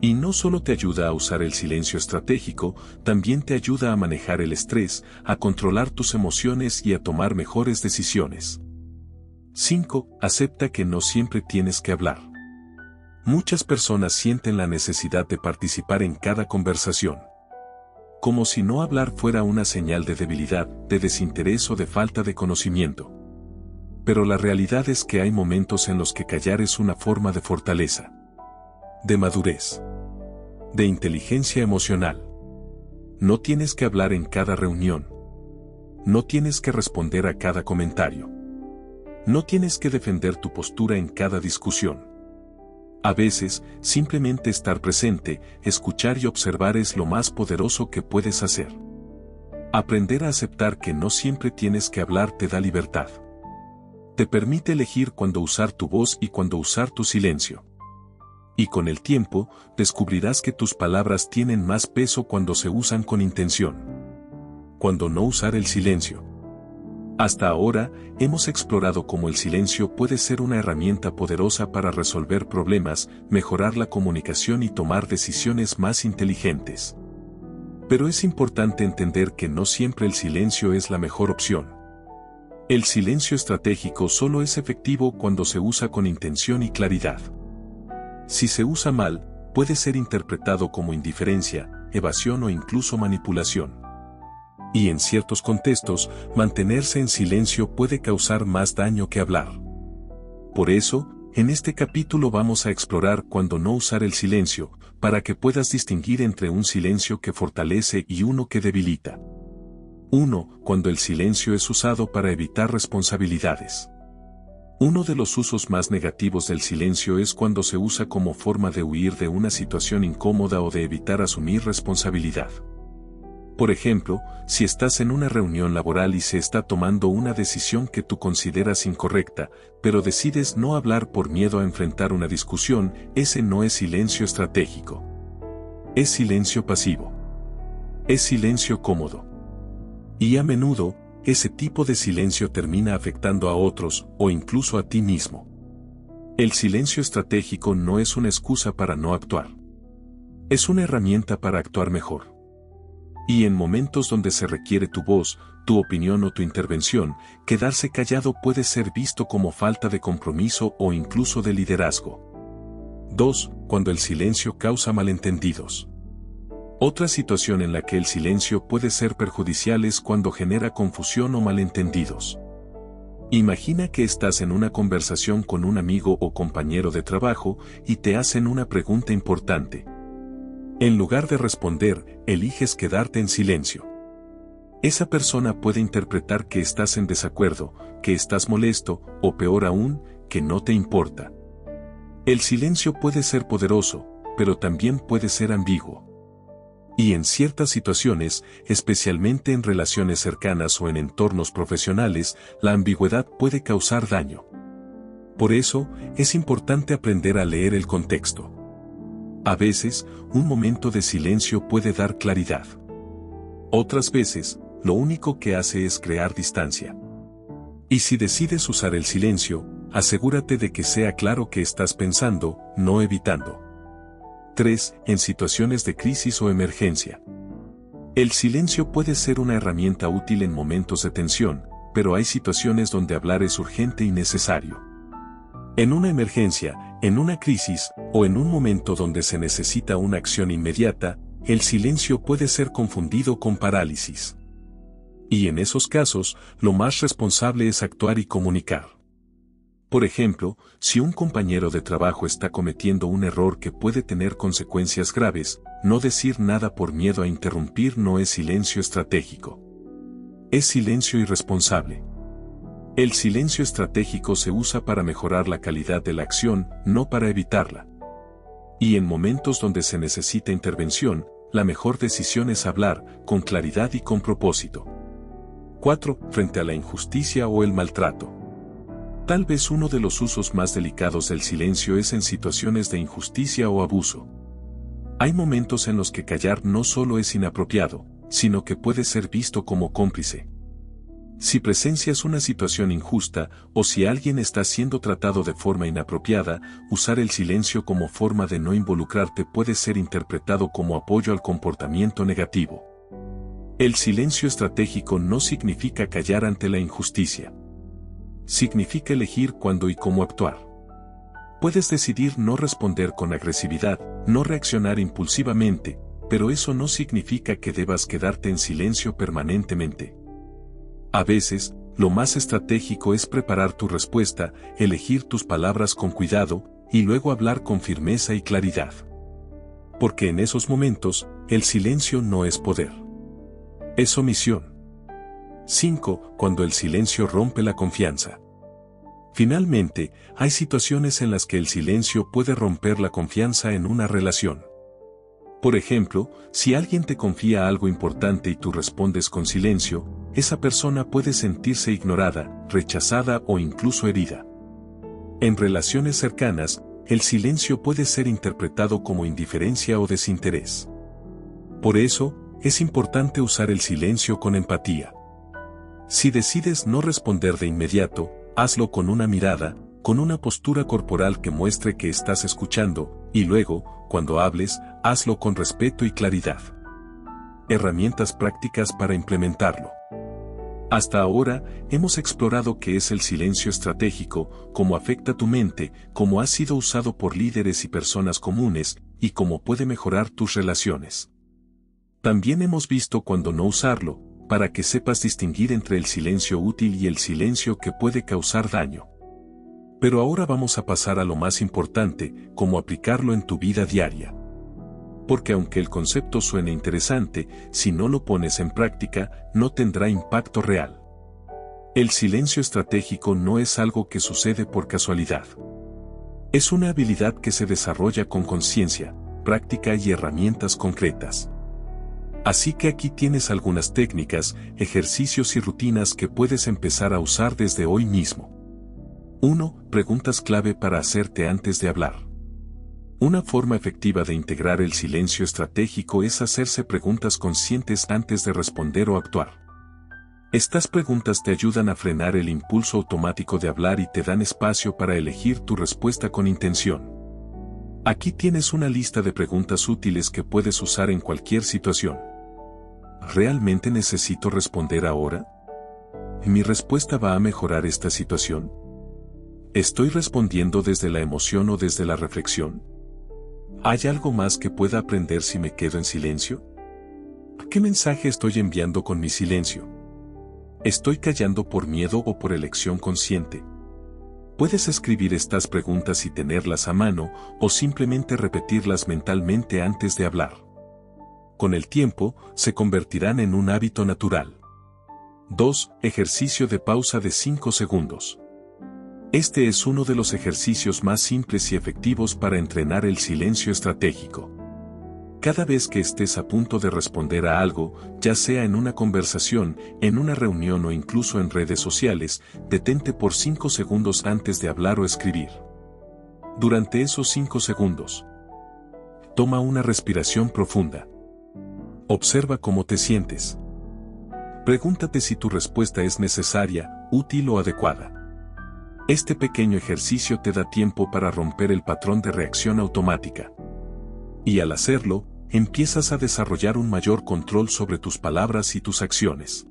Speaker 1: Y no solo te ayuda a usar el silencio estratégico, también te ayuda a manejar el estrés, a controlar tus emociones y a tomar mejores decisiones. 5. Acepta que no siempre tienes que hablar. Muchas personas sienten la necesidad de participar en cada conversación. Como si no hablar fuera una señal de debilidad, de desinterés o de falta de conocimiento. Pero la realidad es que hay momentos en los que callar es una forma de fortaleza. De madurez. De inteligencia emocional. No tienes que hablar en cada reunión. No tienes que responder a cada comentario. No tienes que defender tu postura en cada discusión. A veces, simplemente estar presente, escuchar y observar es lo más poderoso que puedes hacer. Aprender a aceptar que no siempre tienes que hablar te da libertad. Te permite elegir cuándo usar tu voz y cuándo usar tu silencio. Y con el tiempo, descubrirás que tus palabras tienen más peso cuando se usan con intención. Cuando no usar el silencio. Hasta ahora, hemos explorado cómo el silencio puede ser una herramienta poderosa para resolver problemas, mejorar la comunicación y tomar decisiones más inteligentes. Pero es importante entender que no siempre el silencio es la mejor opción. El silencio estratégico solo es efectivo cuando se usa con intención y claridad. Si se usa mal, puede ser interpretado como indiferencia, evasión o incluso manipulación. Y en ciertos contextos, mantenerse en silencio puede causar más daño que hablar. Por eso, en este capítulo vamos a explorar cuándo no usar el silencio, para que puedas distinguir entre un silencio que fortalece y uno que debilita. 1. Cuando el silencio es usado para evitar responsabilidades. Uno de los usos más negativos del silencio es cuando se usa como forma de huir de una situación incómoda o de evitar asumir responsabilidad. Por ejemplo, si estás en una reunión laboral y se está tomando una decisión que tú consideras incorrecta, pero decides no hablar por miedo a enfrentar una discusión, ese no es silencio estratégico. Es silencio pasivo. Es silencio cómodo. Y a menudo, ese tipo de silencio termina afectando a otros, o incluso a ti mismo. El silencio estratégico no es una excusa para no actuar. Es una herramienta para actuar mejor. Y en momentos donde se requiere tu voz, tu opinión o tu intervención, quedarse callado puede ser visto como falta de compromiso o incluso de liderazgo. 2. Cuando el silencio causa malentendidos. Otra situación en la que el silencio puede ser perjudicial es cuando genera confusión o malentendidos. Imagina que estás en una conversación con un amigo o compañero de trabajo y te hacen una pregunta importante. En lugar de responder, eliges quedarte en silencio. Esa persona puede interpretar que estás en desacuerdo, que estás molesto, o peor aún, que no te importa. El silencio puede ser poderoso, pero también puede ser ambiguo. Y en ciertas situaciones, especialmente en relaciones cercanas o en entornos profesionales, la ambigüedad puede causar daño. Por eso, es importante aprender a leer el contexto. A veces, un momento de silencio puede dar claridad. Otras veces, lo único que hace es crear distancia. Y si decides usar el silencio, asegúrate de que sea claro que estás pensando, no evitando. 3. En situaciones de crisis o emergencia. El silencio puede ser una herramienta útil en momentos de tensión, pero hay situaciones donde hablar es urgente y necesario. En una emergencia, en una crisis, o en un momento donde se necesita una acción inmediata, el silencio puede ser confundido con parálisis. Y en esos casos, lo más responsable es actuar y comunicar. Por ejemplo, si un compañero de trabajo está cometiendo un error que puede tener consecuencias graves, no decir nada por miedo a interrumpir no es silencio estratégico. Es silencio irresponsable. El silencio estratégico se usa para mejorar la calidad de la acción, no para evitarla. Y en momentos donde se necesita intervención, la mejor decisión es hablar, con claridad y con propósito. 4. Frente a la injusticia o el maltrato. Tal vez uno de los usos más delicados del silencio es en situaciones de injusticia o abuso. Hay momentos en los que callar no solo es inapropiado, sino que puede ser visto como cómplice. Si presencias una situación injusta, o si alguien está siendo tratado de forma inapropiada, usar el silencio como forma de no involucrarte puede ser interpretado como apoyo al comportamiento negativo. El silencio estratégico no significa callar ante la injusticia. Significa elegir cuándo y cómo actuar. Puedes decidir no responder con agresividad, no reaccionar impulsivamente, pero eso no significa que debas quedarte en silencio permanentemente. A veces, lo más estratégico es preparar tu respuesta, elegir tus palabras con cuidado, y luego hablar con firmeza y claridad. Porque en esos momentos, el silencio no es poder. Es omisión. 5. Cuando el silencio rompe la confianza. Finalmente, hay situaciones en las que el silencio puede romper la confianza en una relación. Por ejemplo, si alguien te confía algo importante y tú respondes con silencio, esa persona puede sentirse ignorada, rechazada o incluso herida. En relaciones cercanas, el silencio puede ser interpretado como indiferencia o desinterés. Por eso, es importante usar el silencio con empatía. Si decides no responder de inmediato, hazlo con una mirada, con una postura corporal que muestre que estás escuchando, y luego, cuando hables, hazlo con respeto y claridad. Herramientas prácticas para implementarlo. Hasta ahora, hemos explorado qué es el silencio estratégico, cómo afecta tu mente, cómo ha sido usado por líderes y personas comunes, y cómo puede mejorar tus relaciones. También hemos visto cuándo no usarlo, para que sepas distinguir entre el silencio útil y el silencio que puede causar daño. Pero ahora vamos a pasar a lo más importante, cómo aplicarlo en tu vida diaria. Porque aunque el concepto suene interesante, si no lo pones en práctica, no tendrá impacto real. El silencio estratégico no es algo que sucede por casualidad. Es una habilidad que se desarrolla con conciencia, práctica y herramientas concretas. Así que aquí tienes algunas técnicas, ejercicios y rutinas que puedes empezar a usar desde hoy mismo. 1. Preguntas clave para hacerte antes de hablar. Una forma efectiva de integrar el silencio estratégico es hacerse preguntas conscientes antes de responder o actuar. Estas preguntas te ayudan a frenar el impulso automático de hablar y te dan espacio para elegir tu respuesta con intención. Aquí tienes una lista de preguntas útiles que puedes usar en cualquier situación. ¿Realmente necesito responder ahora? ¿Mi respuesta va a mejorar esta situación? ¿Estoy respondiendo desde la emoción o desde la reflexión? ¿Hay algo más que pueda aprender si me quedo en silencio? ¿Qué mensaje estoy enviando con mi silencio? ¿Estoy callando por miedo o por elección consciente? Puedes escribir estas preguntas y tenerlas a mano, o simplemente repetirlas mentalmente antes de hablar. Con el tiempo, se convertirán en un hábito natural. 2. Ejercicio de pausa de 5 segundos. Este es uno de los ejercicios más simples y efectivos para entrenar el silencio estratégico. Cada vez que estés a punto de responder a algo, ya sea en una conversación, en una reunión o incluso en redes sociales, detente por 5 segundos antes de hablar o escribir. Durante esos 5 segundos, toma una respiración profunda. Observa cómo te sientes. Pregúntate si tu respuesta es necesaria, útil o adecuada. Este pequeño ejercicio te da tiempo para romper el patrón de reacción automática. Y al hacerlo, empiezas a desarrollar un mayor control sobre tus palabras y tus acciones.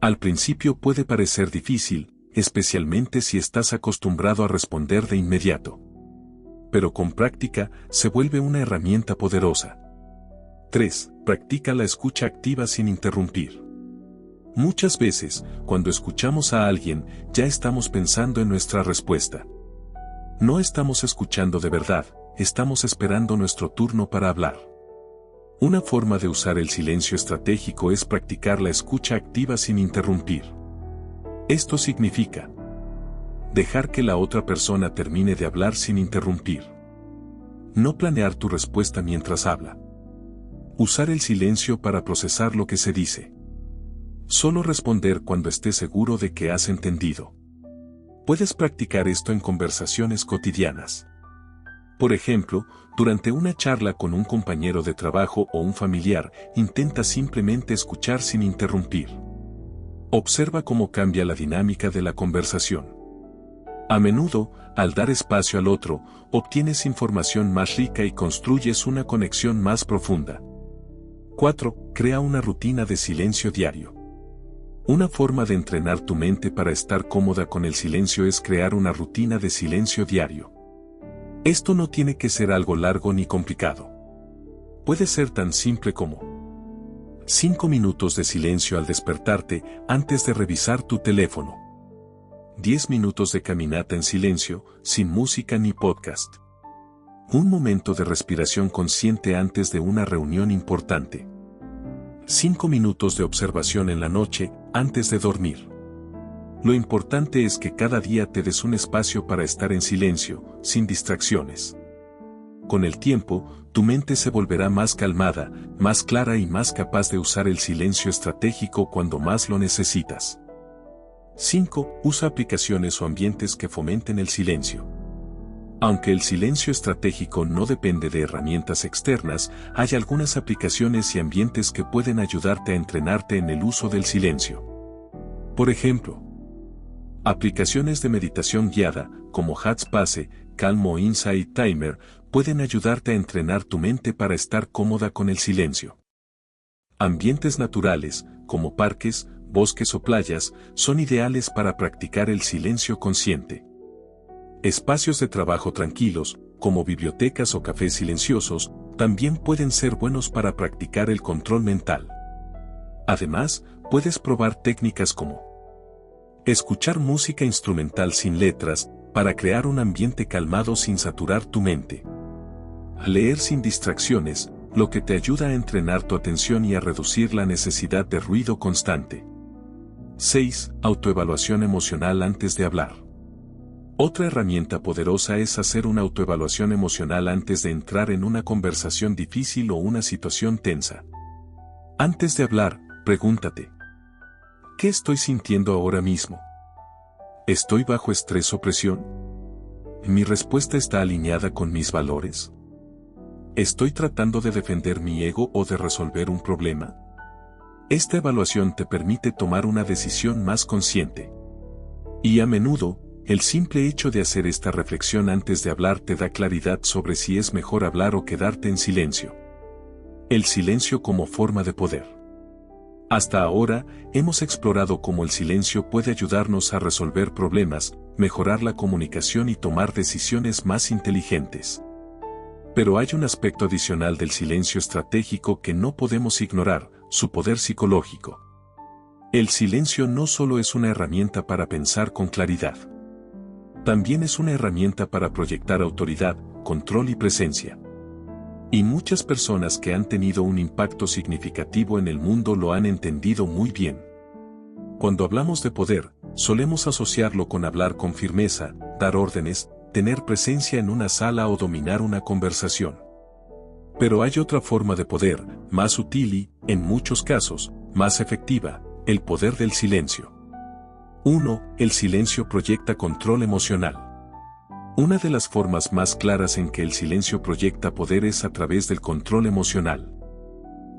Speaker 1: Al principio puede parecer difícil, especialmente si estás acostumbrado a responder de inmediato. Pero con práctica, se vuelve una herramienta poderosa. 3. Practica la escucha activa sin interrumpir. Muchas veces, cuando escuchamos a alguien, ya estamos pensando en nuestra respuesta. No estamos escuchando de verdad, estamos esperando nuestro turno para hablar. Una forma de usar el silencio estratégico es practicar la escucha activa sin interrumpir. Esto significa dejar que la otra persona termine de hablar sin interrumpir. No planear tu respuesta mientras habla. Usar el silencio para procesar lo que se dice. Solo responder cuando estés seguro de que has entendido. Puedes practicar esto en conversaciones cotidianas. Por ejemplo, durante una charla con un compañero de trabajo o un familiar, intenta simplemente escuchar sin interrumpir. Observa cómo cambia la dinámica de la conversación. A menudo, al dar espacio al otro, obtienes información más rica y construyes una conexión más profunda. 4. Crea una rutina de silencio diario. Una forma de entrenar tu mente para estar cómoda con el silencio es crear una rutina de silencio diario. Esto no tiene que ser algo largo ni complicado. Puede ser tan simple como 5 minutos de silencio al despertarte antes de revisar tu teléfono. 10 minutos de caminata en silencio, sin música ni podcast. Un momento de respiración consciente antes de una reunión importante. 5 minutos de observación en la noche, antes de dormir. Lo importante es que cada día te des un espacio para estar en silencio, sin distracciones. Con el tiempo, tu mente se volverá más calmada, más clara y más capaz de usar el silencio estratégico cuando más lo necesitas. 5. Usa aplicaciones o ambientes que fomenten el silencio. Aunque el silencio estratégico no depende de herramientas externas, hay algunas aplicaciones y ambientes que pueden ayudarte a entrenarte en el uso del silencio. Por ejemplo, aplicaciones de meditación guiada, como Headspace, Calm o Insight Timer, pueden ayudarte a entrenar tu mente para estar cómoda con el silencio. Ambientes naturales, como parques, bosques o playas, son ideales para practicar el silencio consciente. Espacios de trabajo tranquilos, como bibliotecas o cafés silenciosos, también pueden ser buenos para practicar el control mental. Además, puedes probar técnicas como escuchar música instrumental sin letras, para crear un ambiente calmado sin saturar tu mente. Leer sin distracciones, lo que te ayuda a entrenar tu atención y a reducir la necesidad de ruido constante. 6. Autoevaluación emocional antes de hablar. Otra herramienta poderosa es hacer una autoevaluación emocional antes de entrar en una conversación difícil o una situación tensa. Antes de hablar, pregúntate: ¿qué estoy sintiendo ahora mismo? ¿Estoy bajo estrés o presión? ¿Mi respuesta está alineada con mis valores? ¿Estoy tratando de defender mi ego o de resolver un problema? Esta evaluación te permite tomar una decisión más consciente. Y a menudo, el simple hecho de hacer esta reflexión antes de hablar te da claridad sobre si es mejor hablar o quedarte en silencio. El silencio como forma de poder. Hasta ahora, hemos explorado cómo el silencio puede ayudarnos a resolver problemas, mejorar la comunicación y tomar decisiones más inteligentes. Pero hay un aspecto adicional del silencio estratégico que no podemos ignorar: su poder psicológico. El silencio no solo es una herramienta para pensar con claridad. También es una herramienta para proyectar autoridad, control y presencia. Y muchas personas que han tenido un impacto significativo en el mundo lo han entendido muy bien. Cuando hablamos de poder, solemos asociarlo con hablar con firmeza, dar órdenes, tener presencia en una sala o dominar una conversación. Pero hay otra forma de poder, más sutil y, en muchos casos, más efectiva: el poder del silencio. 1. El silencio proyecta control emocional. Una de las formas más claras en que el silencio proyecta poder es a través del control emocional.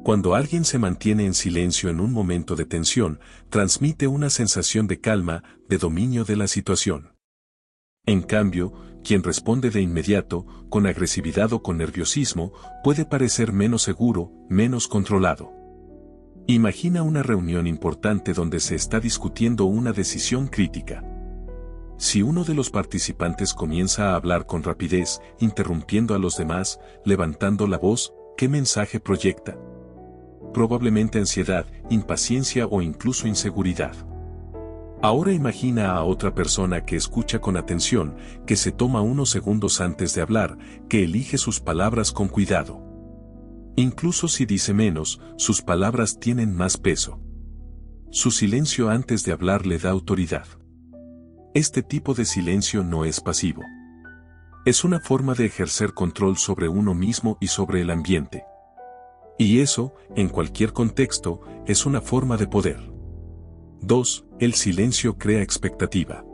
Speaker 1: Cuando alguien se mantiene en silencio en un momento de tensión, transmite una sensación de calma, de dominio de la situación. En cambio, quien responde de inmediato, con agresividad o con nerviosismo, puede parecer menos seguro, menos controlado. Imagina una reunión importante donde se está discutiendo una decisión crítica. Si uno de los participantes comienza a hablar con rapidez, interrumpiendo a los demás, levantando la voz, ¿qué mensaje proyecta? Probablemente ansiedad, impaciencia o incluso inseguridad. Ahora imagina a otra persona que escucha con atención, que se toma unos segundos antes de hablar, que elige sus palabras con cuidado. Incluso si dice menos, sus palabras tienen más peso. Su silencio antes de hablar le da autoridad. Este tipo de silencio no es pasivo. Es una forma de ejercer control sobre uno mismo y sobre el ambiente. Y eso, en cualquier contexto, es una forma de poder. 2. El silencio crea expectativa.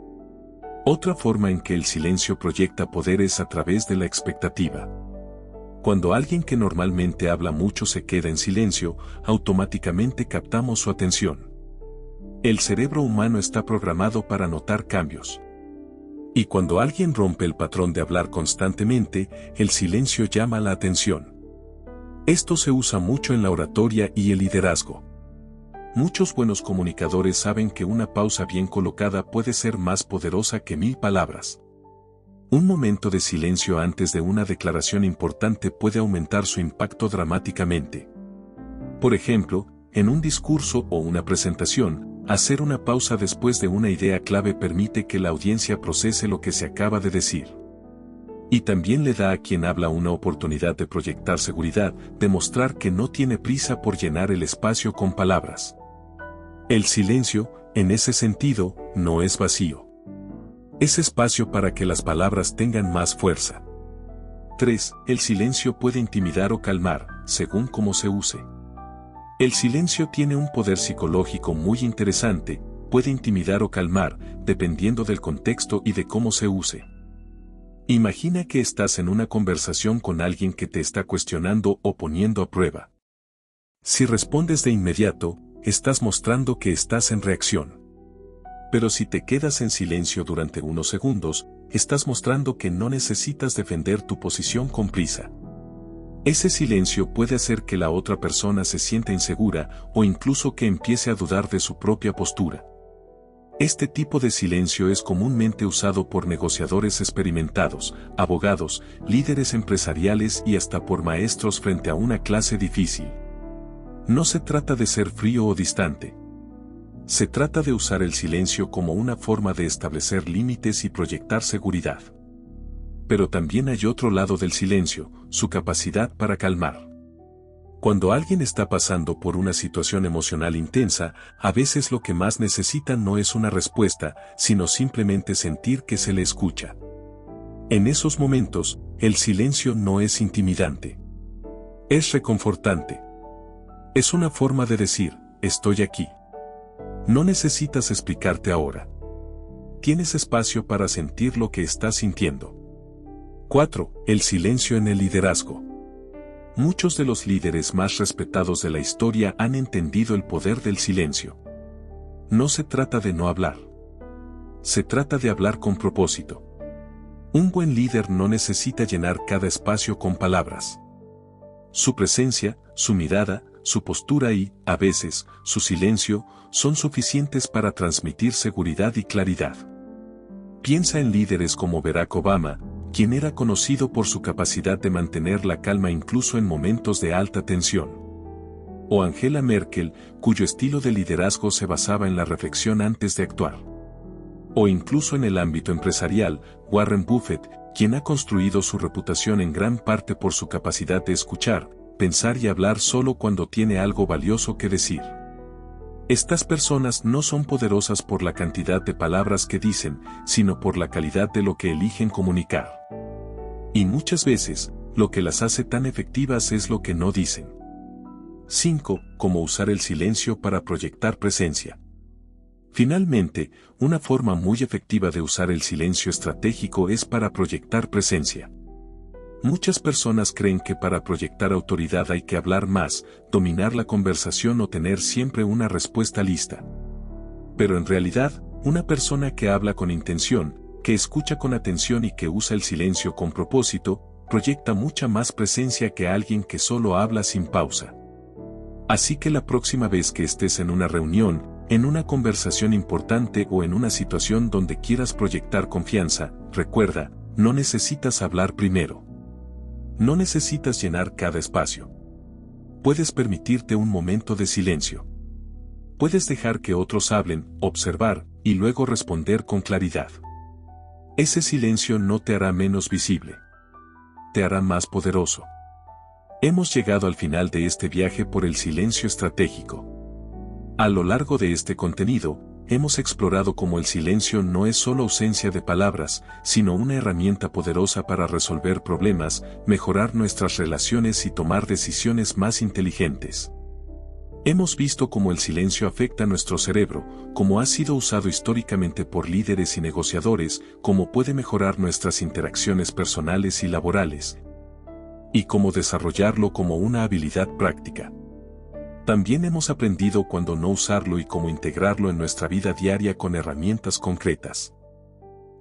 Speaker 1: Otra forma en que el silencio proyecta poder es a través de la expectativa. Cuando alguien que normalmente habla mucho se queda en silencio, automáticamente captamos su atención. El cerebro humano está programado para notar cambios. Y cuando alguien rompe el patrón de hablar constantemente, el silencio llama la atención. Esto se usa mucho en la oratoria y el liderazgo. Muchos buenos comunicadores saben que una pausa bien colocada puede ser más poderosa que 1000 palabras. Un momento de silencio antes de una declaración importante puede aumentar su impacto dramáticamente. Por ejemplo, en un discurso o una presentación, hacer una pausa después de una idea clave permite que la audiencia procese lo que se acaba de decir. Y también le da a quien habla una oportunidad de proyectar seguridad, de mostrar que no tiene prisa por llenar el espacio con palabras. El silencio, en ese sentido, no es vacío. Es espacio para que las palabras tengan más fuerza. 3. El silencio puede intimidar o calmar, según cómo se use. El silencio tiene un poder psicológico muy interesante, puede intimidar o calmar, dependiendo del contexto y de cómo se use. Imagina que estás en una conversación con alguien que te está cuestionando o poniendo a prueba. Si respondes de inmediato, estás mostrando que estás en reacción. Pero si te quedas en silencio durante unos segundos, estás mostrando que no necesitas defender tu posición con prisa. Ese silencio puede hacer que la otra persona se sienta insegura o incluso que empiece a dudar de su propia postura. Este tipo de silencio es comúnmente usado por negociadores experimentados, abogados, líderes empresariales y hasta por maestros frente a una clase difícil. No se trata de ser frío o distante. Se trata de usar el silencio como una forma de establecer límites y proyectar seguridad. Pero también hay otro lado del silencio, su capacidad para calmar. Cuando alguien está pasando por una situación emocional intensa, a veces lo que más necesita no es una respuesta, sino simplemente sentir que se le escucha. En esos momentos, el silencio no es intimidante. Es reconfortante. Es una forma de decir, estoy aquí. No necesitas explicarte ahora. Tienes espacio para sentir lo que estás sintiendo. 4. El silencio en el liderazgo. Muchos de los líderes más respetados de la historia han entendido el poder del silencio. No se trata de no hablar. Se trata de hablar con propósito. Un buen líder no necesita llenar cada espacio con palabras. Su presencia, su mirada, su postura y, a veces, su silencio, son suficientes para transmitir seguridad y claridad. Piensa en líderes como Barack Obama, quien era conocido por su capacidad de mantener la calma incluso en momentos de alta tensión. O Angela Merkel, cuyo estilo de liderazgo se basaba en la reflexión antes de actuar. O incluso en el ámbito empresarial, Warren Buffett, quien ha construido su reputación en gran parte por su capacidad de escuchar, pensar y hablar solo cuando tiene algo valioso que decir. Estas personas no son poderosas por la cantidad de palabras que dicen, sino por la calidad de lo que eligen comunicar. Y muchas veces, lo que las hace tan efectivas es lo que no dicen. 5. Cómo usar el silencio para proyectar presencia. Finalmente, una forma muy efectiva de usar el silencio estratégico es para proyectar presencia. Muchas personas creen que para proyectar autoridad hay que hablar más, dominar la conversación o tener siempre una respuesta lista. Pero en realidad, una persona que habla con intención, que escucha con atención y que usa el silencio con propósito, proyecta mucha más presencia que alguien que solo habla sin pausa. Así que la próxima vez que estés en una reunión, en una conversación importante o en una situación donde quieras proyectar confianza, recuerda, no necesitas hablar primero. No necesitas llenar cada espacio. Puedes permitirte un momento de silencio. Puedes dejar que otros hablen, observar, y luego responder con claridad. Ese silencio no te hará menos visible. Te hará más poderoso. Hemos llegado al final de este viaje por el silencio estratégico. A lo largo de este contenido, hemos explorado cómo el silencio no es solo ausencia de palabras, sino una herramienta poderosa para resolver problemas, mejorar nuestras relaciones y tomar decisiones más inteligentes. Hemos visto cómo el silencio afecta nuestro cerebro, cómo ha sido usado históricamente por líderes y negociadores, cómo puede mejorar nuestras interacciones personales y laborales, y cómo desarrollarlo como una habilidad práctica. También hemos aprendido cuándo no usarlo y cómo integrarlo en nuestra vida diaria con herramientas concretas.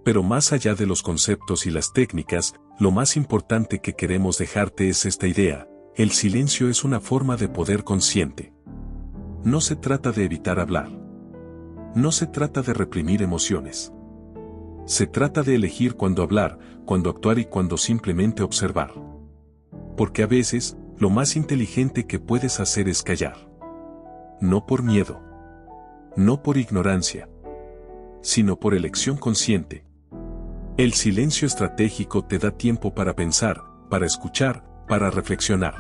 Speaker 1: Pero más allá de los conceptos y las técnicas, lo más importante que queremos dejarte es esta idea: el silencio es una forma de poder consciente. No se trata de evitar hablar. No se trata de reprimir emociones. Se trata de elegir cuándo hablar, cuándo actuar y cuándo simplemente observar. Porque a veces, lo más inteligente que puedes hacer es callar. No por miedo. No por ignorancia. Sino por elección consciente. El silencio estratégico te da tiempo para pensar, para escuchar, para reflexionar.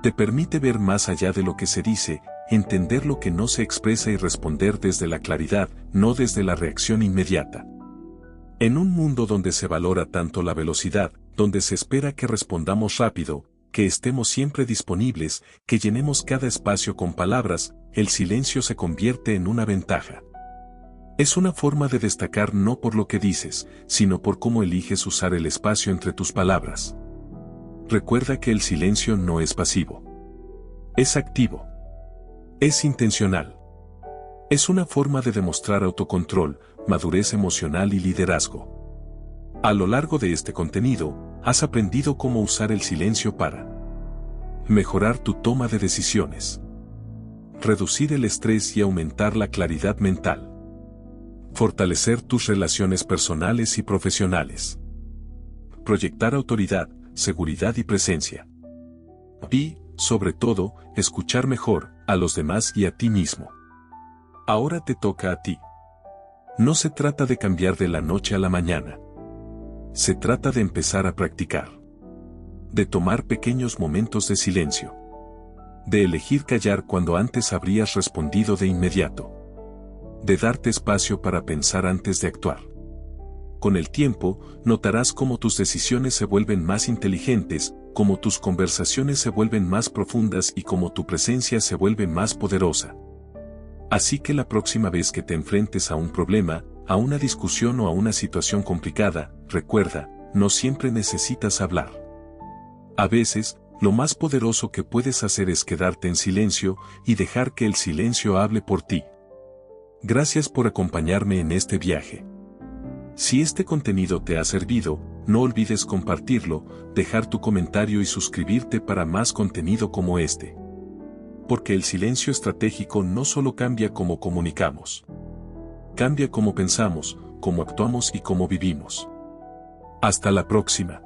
Speaker 1: Te permite ver más allá de lo que se dice, entender lo que no se expresa y responder desde la claridad, no desde la reacción inmediata. En un mundo donde se valora tanto la velocidad, donde se espera que respondamos rápido, que estemos siempre disponibles, que llenemos cada espacio con palabras, el silencio se convierte en una ventaja. Es una forma de destacar no por lo que dices, sino por cómo eliges usar el espacio entre tus palabras. Recuerda que el silencio no es pasivo. Es activo. Es intencional. Es una forma de demostrar autocontrol, madurez emocional y liderazgo. A lo largo de este contenido, has aprendido cómo usar el silencio para mejorar tu toma de decisiones, reducir el estrés y aumentar la claridad mental, fortalecer tus relaciones personales y profesionales, proyectar autoridad, seguridad y presencia. Y, sobre todo, escuchar mejor a los demás y a ti mismo. Ahora te toca a ti. No se trata de cambiar de la noche a la mañana. Se trata de empezar a practicar. De tomar pequeños momentos de silencio. De elegir callar cuando antes habrías respondido de inmediato. De darte espacio para pensar antes de actuar. Con el tiempo, notarás cómo tus decisiones se vuelven más inteligentes, cómo tus conversaciones se vuelven más profundas y cómo tu presencia se vuelve más poderosa. Así que la próxima vez que te enfrentes a un problema, a una discusión o a una situación complicada, recuerda, no siempre necesitas hablar. A veces, lo más poderoso que puedes hacer es quedarte en silencio y dejar que el silencio hable por ti. Gracias por acompañarme en este viaje. Si este contenido te ha servido, no olvides compartirlo, dejar tu comentario y suscribirte para más contenido como este. Porque el silencio estratégico no solo cambia cómo comunicamos. Cambia cómo pensamos, cómo actuamos y cómo vivimos. Hasta la próxima.